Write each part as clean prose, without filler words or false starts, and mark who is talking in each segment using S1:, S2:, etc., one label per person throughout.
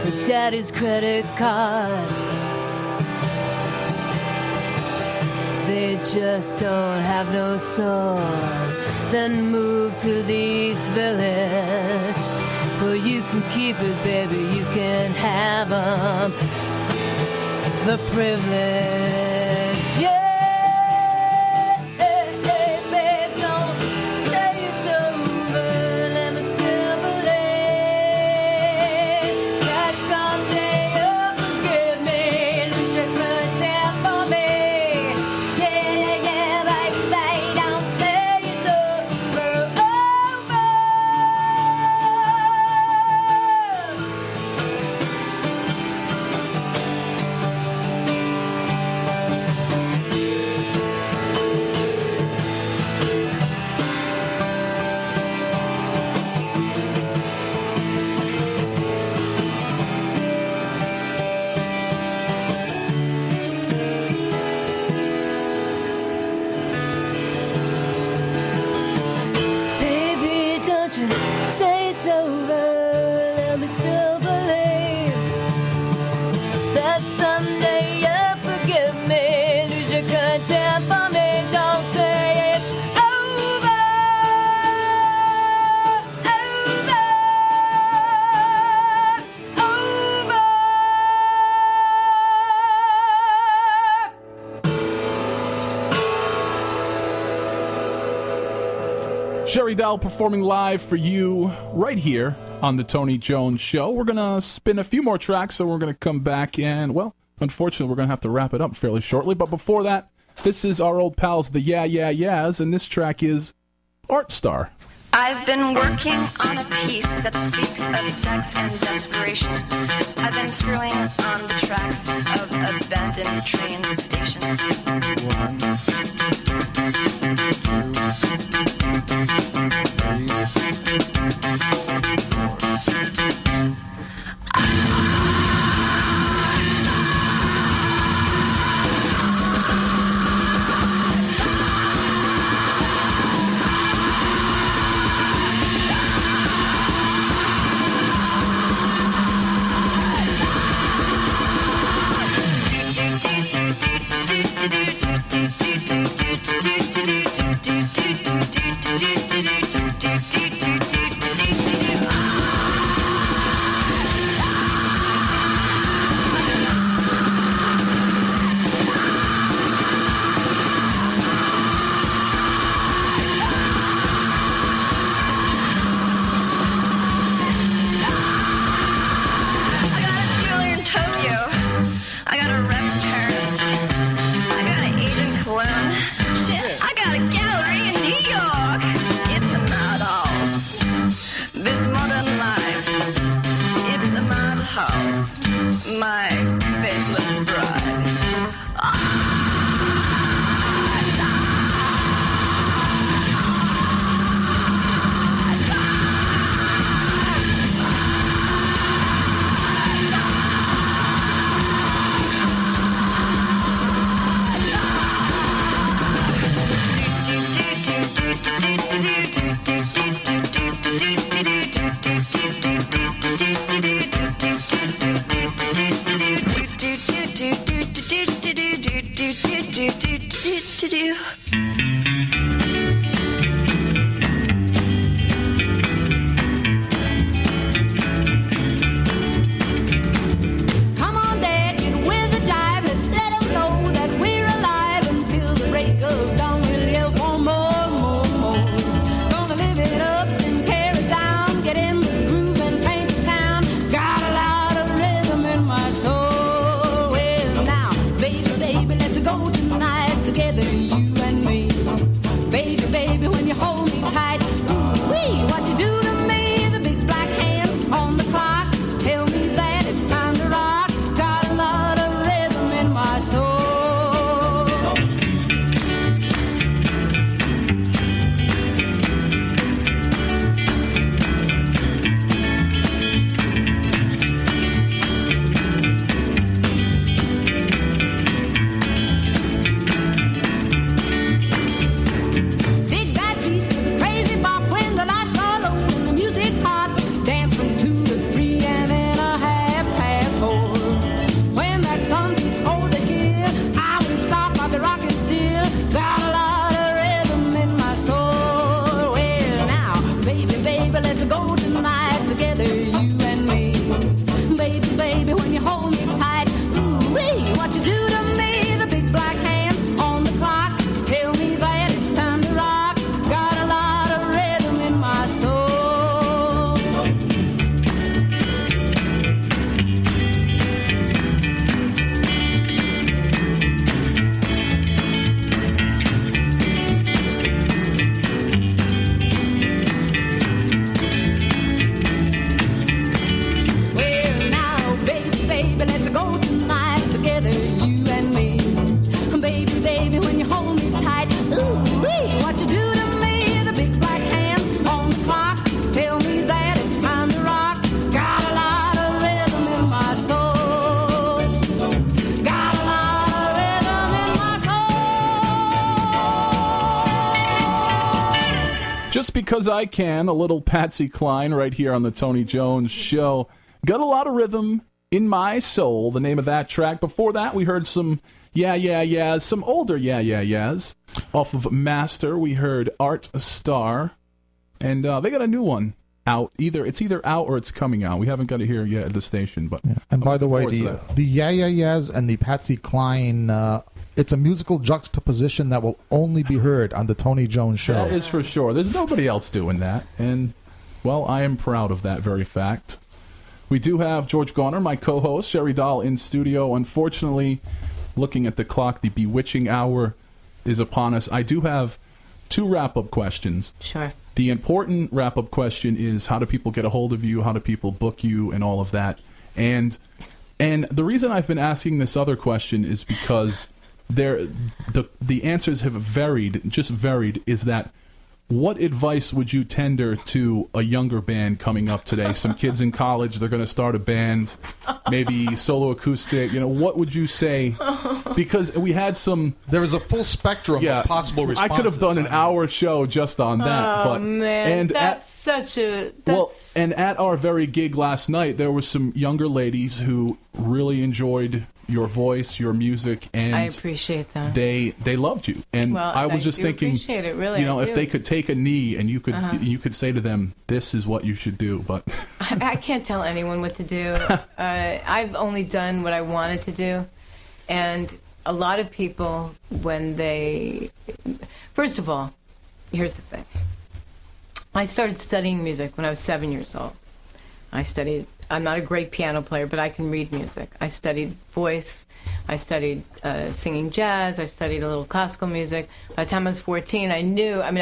S1: with daddy's credit card. They just don't have no son. Then move to the East Village. Well, you can keep it, baby, you can have 'em. The privilege, yeah. Babe, don't say it's over. Let me still believe that someday you'll forgive me. Lose your contempt for me. Yeah, baby, don't say it's over. Baby, don't you say it's over. Let me still believe that someday you'll forgive me. Lose your contempt for me. Don't say it's over. Over.
S2: Cheri Dahl performing live for you right here on the Tony Jones Show. We're going to spin a few more tracks, so we're going to come back and, well, unfortunately, we're going to have to wrap it up fairly shortly. But before that, this is our old pals, the Yeah Yeah Yeahs, and this track is Art Star.
S3: I've been working on a piece that speaks of sex and desperation. I've been screwing on the tracks of abandoned train stations. Do
S2: Just Because I Can, a little Patsy Cline right here on the Tony Jones Show. Got a lot of rhythm in my soul, the name of that track. Before that, we heard some Yeah, Yeah, Yeahs, some older Yeah, Yeah, Yeahs. Off of Master, we heard Art Star. And they got a new one out. It's either out or it's coming out. We haven't got it here yet at the station. But
S4: yeah. And by the way, the Yeah, Yeah, Yeahs and the Patsy Cline, it's a musical juxtaposition that will only be heard on the Tony Jones Show.
S2: That is for sure. There's nobody else doing that. And, well, I am proud of that very fact. We do have George Garner, my co-host, Cheri Dahl, in studio. Unfortunately, looking at the clock, the bewitching hour is upon us. I do have 2 wrap-up questions.
S1: Sure.
S2: The important wrap-up question is, how do people get a hold of you? How do people book you? And all of that. And the reason I've been asking this other question is because the answers have varied, is that what advice would you tender to a younger band coming up today? Some kids in college, they're going to start a band, maybe solo acoustic. What would you say? Because we had some...
S4: There was a full spectrum of possible responses.
S2: I could have done an hour show just on that.
S1: Oh, man, that's
S2: and at our very gig last night, there were some younger ladies who really enjoyed your voice, your music, and
S1: I appreciate that.
S2: They loved you, and I was just thinking,
S1: appreciate it, really,
S2: if they could take a knee and you could say to them, "This is what you should do," but
S1: I can't tell anyone what to do. I've only done what I wanted to do, and a lot of people, first of all, here's the thing. I started studying music when I was 7 years old. I'm not a great piano player, but I can read music. I studied voice. I studied singing jazz. I studied a little classical music. By the time I was 14, I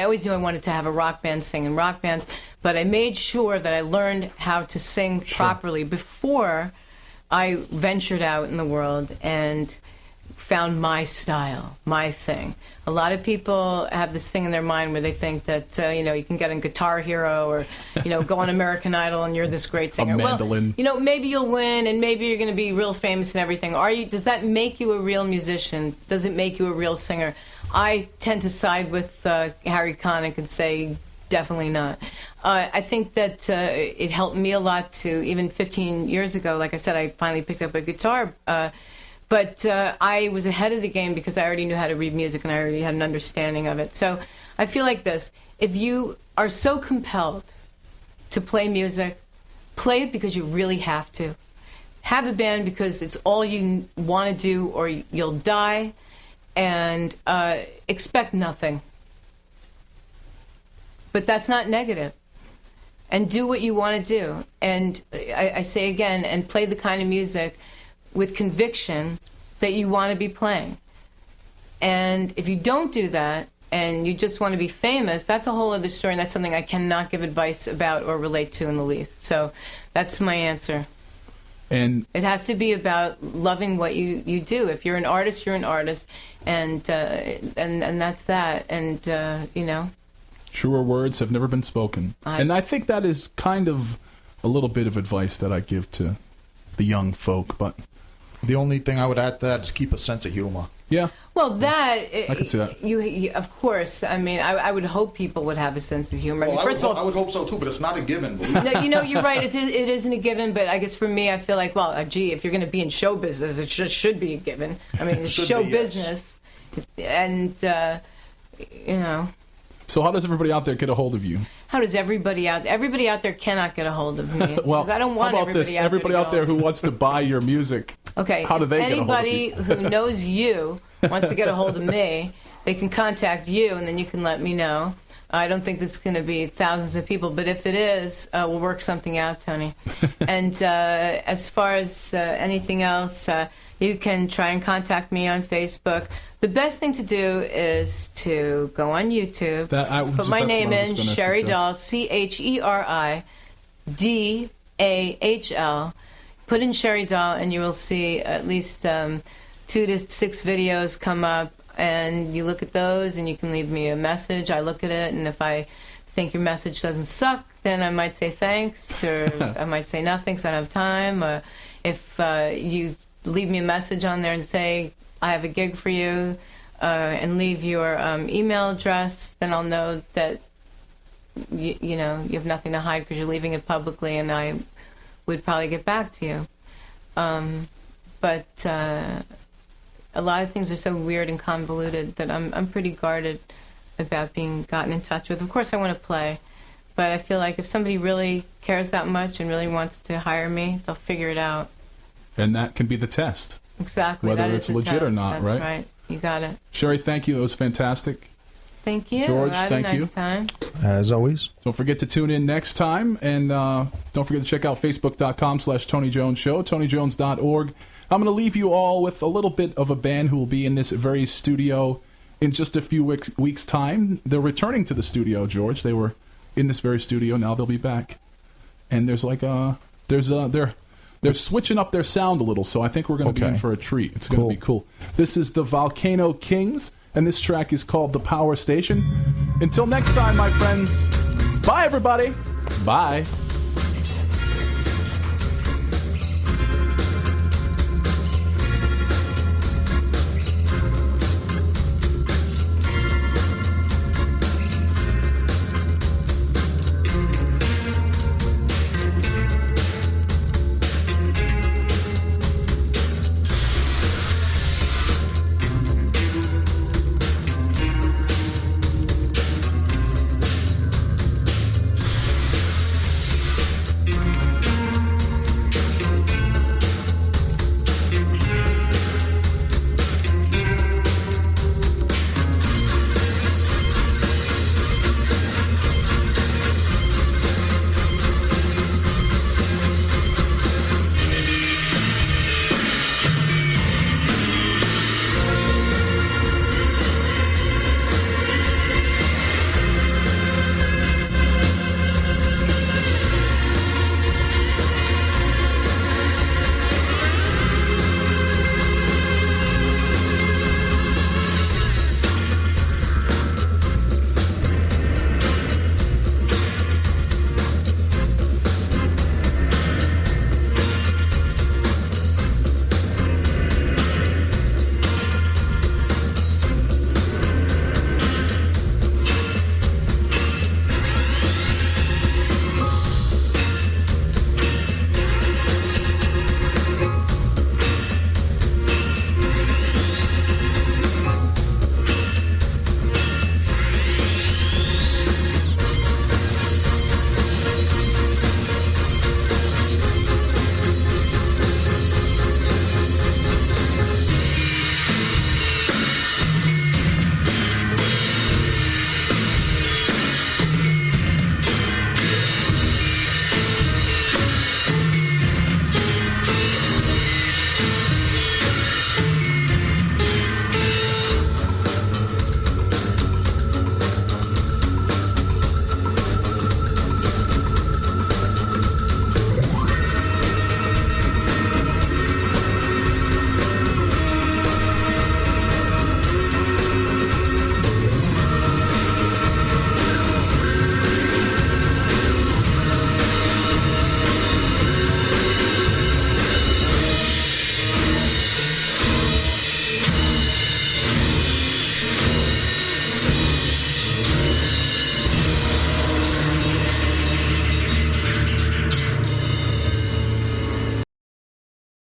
S1: always knew I wanted to have a rock band, sing in rock bands, but I made sure that I learned how to sing properly before I ventured out in the world and found my style, my thing. A lot of people have this thing in their mind where they think that, you can get on Guitar Hero or, go on American Idol and you're this great singer.
S2: A mandolin.
S1: Well, maybe you'll win and maybe you're going to be real famous and everything. Does that make you a real musician? Does it make you a real singer? I tend to side with Harry Connick and say definitely not. I think that it helped me a lot to, even 15 years ago, like I said, I finally picked up a guitar. But I was ahead of the game because I already knew how to read music and I already had an understanding of it. So I feel like this. If you are so compelled to play music, play it because you really have to. Have a band because it's all you want to do or you'll die. And expect nothing. But that's not negative. And do what you want to do. And I say again, and play the kind of music with conviction that you want to be playing. And if you don't do that and you just want to be famous, that's a whole other story, and that's something I cannot give advice about or relate to in the least. So that's my answer.
S2: And
S1: it has to be about loving what you do. If you're an artist, you're an artist, and that's that. And
S2: truer words have never been spoken. And I think that is kind of a little bit of advice that I give to the young folk, but
S4: the only thing I would add to that is keep a sense of humor.
S2: Yeah.
S1: Well, I
S2: can see that.
S1: You of course. I mean, I would hope people would have a sense of humor.
S4: Well,
S1: first of all,
S4: I would hope so too, but it's not a given.
S1: No, you're right. It isn't a given, but I guess for me, I feel like, if you're going to be in show business, it just should be a given. I mean, it's show business, and
S2: So how does everybody out there get a hold of you?
S1: How does everybody out there cannot get a hold of me?
S2: Well,
S1: I don't want
S2: how about this? Everybody out there who wants to buy your music.
S1: Okay.
S2: How do they get a hold of you?
S1: Anybody who knows you wants to get a hold of me, they can contact you, and then you can let me know. I don't think that's going to be thousands of people, but if it is, we'll work something out, Tony. And as far as anything else, you can try and contact me on Facebook. The best thing to do is to go on YouTube, put my name in, Cheri Dahl, CHERIDAHL. Put in Cheri Dahl, and you will see at least 2 to 6 videos come up. And you look at those, and you can leave me a message. I look at it, and if I think your message doesn't suck, then I might say thanks, or I might say nothing because I don't have time. If you leave me a message on there and say, I have a gig for you, and leave your email address, then I'll know that you know, you have nothing to hide because you're leaving it publicly, and I would probably get back to you. But a lot of things are so weird and convoluted that I'm pretty guarded about being gotten in touch with. Of course, I want to play, but I feel like if somebody really cares that much and really wants to hire me, they'll figure it out.
S2: And that can be the test.
S1: Exactly.
S2: Whether
S1: that
S2: it's
S1: is the
S2: legit
S1: test.
S2: or not,
S1: That's
S2: right?
S1: right. You got it.
S2: Cheri, thank you. It was fantastic.
S1: Thank you.
S2: George,
S1: I had
S2: thank
S1: a nice
S2: you.
S1: time.
S4: As always.
S2: Don't forget to tune in next time, and don't forget to check out Facebook.com/Tony Jones Show, TonyJones.org. I'm going to leave you all with a little bit of a band who will be in this very studio in just a few weeks' time. They're returning to the studio, George. They were in this very studio. Now they'll be back. And there's like they're switching up their sound a little, so I think we're going to be in for a treat. It's going to be cool. This is the Volcano Kings, and this track is called The Power Station. Until next time, my friends. Bye, everybody. Bye.